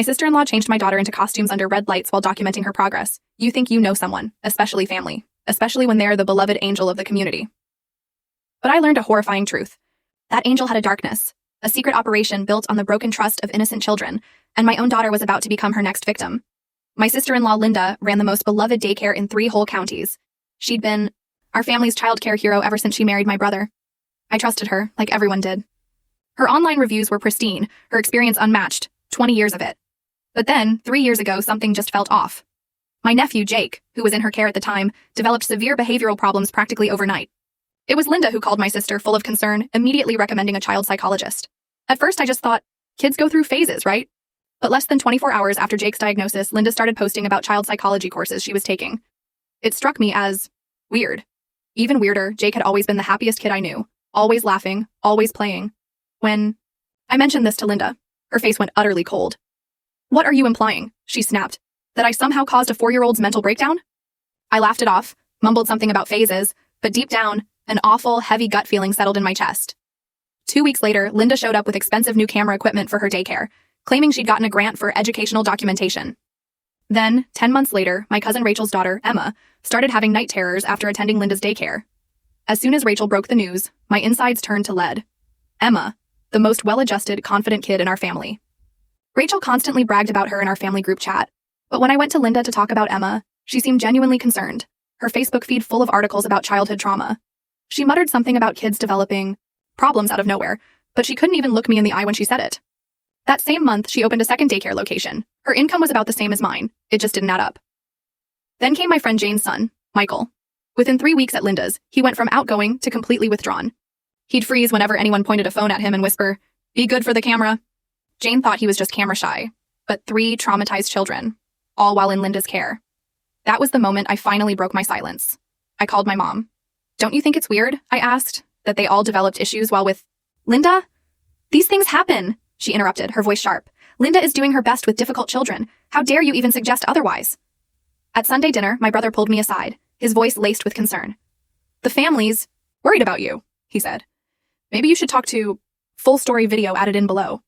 My sister-in-law changed my daughter into costumes under red lights while documenting her progress. You think you know someone, especially family, especially when they're the beloved angel of the community. But I learned a horrifying truth. That angel had a darkness, a secret operation built on the broken trust of innocent children, and my own daughter was about to become her next victim. My sister-in-law, Linda, ran the most beloved daycare in 3 whole counties. She'd been our family's childcare hero ever since she married my brother. I trusted her, like everyone did. Her online reviews were pristine, her experience unmatched, 20 years of it. But then, 3 years ago, something just felt off. My nephew, Jake, who was in her care at the time, developed severe behavioral problems practically overnight. It was Linda who called my sister, full of concern, immediately recommending a child psychologist. At first, I just thought, kids go through phases, right? But less than 24 hours after Jake's diagnosis, Linda started posting about child psychology courses she was taking. It struck me as weird. Even weirder, Jake had always been the happiest kid I knew, always laughing, always playing. When I mentioned this to Linda, her face went utterly cold. "What are you implying?" she snapped. "That I somehow caused a 4-year-old's mental breakdown?" I laughed it off, mumbled something about phases, but deep down, an awful, heavy gut feeling settled in my chest. 2 weeks later, Linda showed up with expensive new camera equipment for her daycare, claiming she'd gotten a grant for educational documentation. Then, 10 months later, my cousin Rachel's daughter, Emma, started having night terrors after attending Linda's daycare. As soon as Rachel broke the news, my insides turned to lead. Emma, the most well-adjusted, confident kid in our family. Rachel constantly bragged about her in our family group chat, but when I went to Linda to talk about Emma, she seemed genuinely concerned, her Facebook feed full of articles about childhood trauma. She muttered something about kids developing problems out of nowhere, but she couldn't even look me in the eye when she said it. That same month, she opened a second daycare location. Her income was about the same as mine. It just didn't add up. Then came my friend Jane's son, Michael. Within 3 weeks at Linda's, he went from outgoing to completely withdrawn. He'd freeze whenever anyone pointed a phone at him and whisper, "Be good for the camera." Jane thought he was just camera shy, but 3 traumatized children, all while in Linda's care. That was the moment I finally broke my silence. I called my mom. "Don't you think it's weird," I asked, "that they all developed issues while with Linda?" "These things happen," she interrupted, her voice sharp. "Linda is doing her best with difficult children. How dare you even suggest otherwise?" At Sunday dinner, my brother pulled me aside, his voice laced with concern. "The family's worried about you," he said. "Maybe you should talk to full story video added in below."